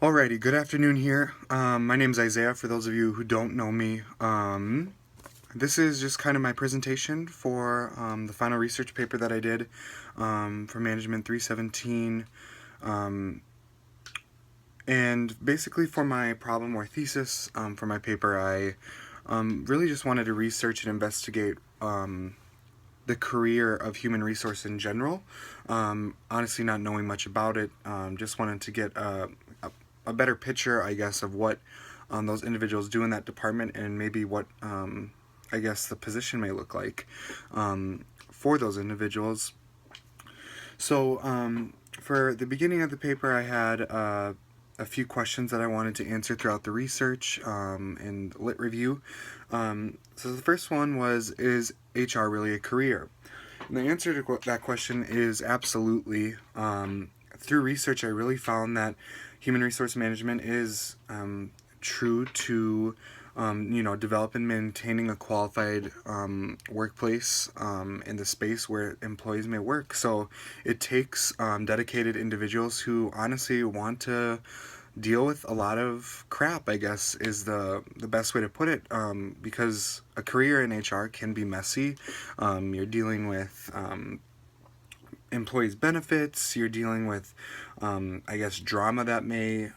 Alrighty, good afternoon here. My name's Isaiah, for those of you who don't know me. This is just kind of my presentation for the final research paper that I did for Management 317. And basically for my problem or thesis for my paper, I really just wanted to research and investigate the career of human resource in general. Honestly, not knowing much about it, just wanted to get a better picture, I guess, of what those individuals do in that department and maybe what, I guess, the position may look like for those individuals. So for the beginning of the paper, I had a few questions that I wanted to answer throughout the research and lit review. So the first one was, is HR really a career? And the answer to that question is absolutely. Through research, I really found that human resource management is true to develop and maintaining a qualified workplace in the space where employees may work. So it takes dedicated individuals who honestly want to deal with a lot of crap, I guess, is the best way to put it, because a career in HR can be messy. You're dealing with employees' benefits, you're dealing with, I guess, drama that may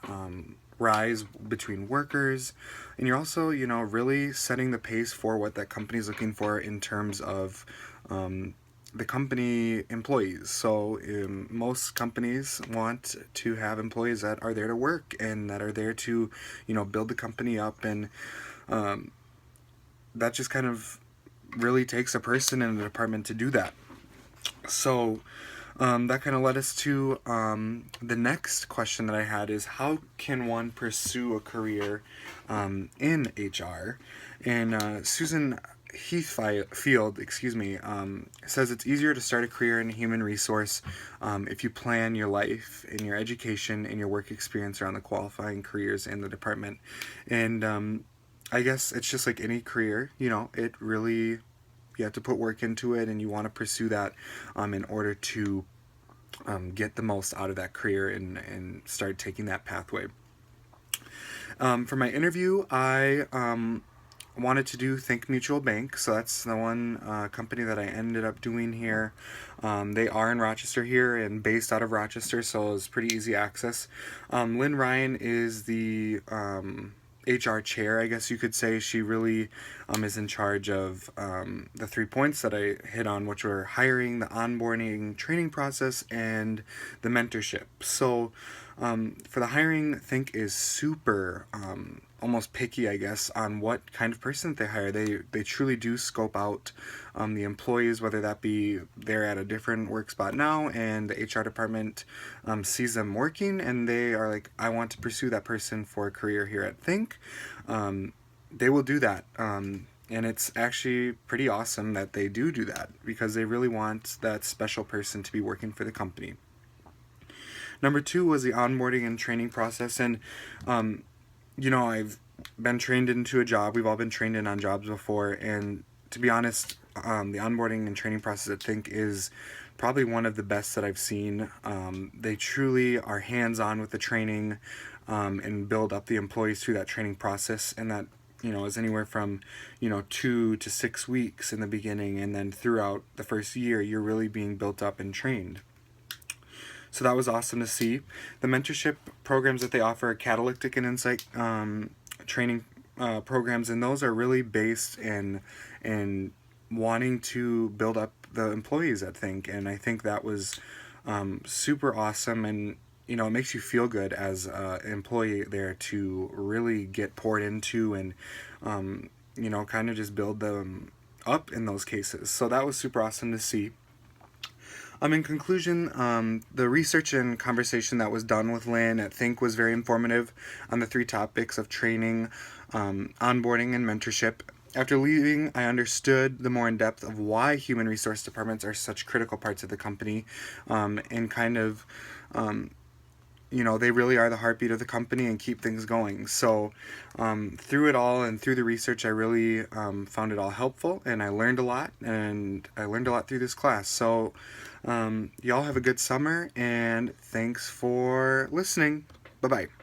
rise between workers, and you're also, really setting the pace for what that company is looking for in terms of the company employees. So most companies want to have employees that are there to work and that are there to, build the company up, and that just kind of really takes a person in a department to do that. So that kind of led us to the next question that I had is, how can one pursue a career in HR? And Susan Heathfield, says it's easier to start a career in human resource if you plan your life and your education and your work experience around the qualifying careers in the department. And I guess it's just like any career, it really, you have to put work into it, and you want to pursue that in order to get the most out of that career and start taking that pathway. For my interview, I wanted to do Think Mutual Bank, so that's the one company that I ended up doing here. They are in Rochester here and based out of Rochester, so it was pretty easy access. Lynn Ryan is the HR chair, I guess you could say. She really is in charge of the 3 points that I hit on, which were hiring, the onboarding, training process, and the mentorship. So for the hiring, Think is super almost picky, I guess, on what kind of person they hire. They truly do scope out the employees, whether that be they're at a different work spot now and the HR department sees them working and they are like, I want to pursue that person for a career here at Think. They will do that. And it's actually pretty awesome that they do that, because they really want that special person to be working for the company. Number 2 was the onboarding and training process. And I've been trained into a job. We've all been trained in on jobs before. And to be honest, the onboarding and training process, I think, is probably one of the best that I've seen. They truly are hands-on with the training and build up the employees through that training process. And that, is anywhere from, 2 to 6 weeks in the beginning. And then throughout the first year, you're really being built up and trained. So that was awesome to see. The mentorship programs that they offer are catalytic and insight training programs, and those are really based in wanting to build up the employees, I think. And I think that was super awesome, and it makes you feel good as an employee there to really get poured into and kind of just build them up in those cases. So that was super awesome to see. In conclusion, the research and conversation that was done with Lynn at Think was very informative on the 3 topics of training, onboarding, and mentorship. After leaving, I understood the more in depth of why human resource departments are such critical parts of the company, and kind of, they really are the heartbeat of the company and keep things going. So through it all and through the research, I really found it all helpful, and I learned a lot, through this class. So y'all have a good summer, and thanks for listening. Bye-bye.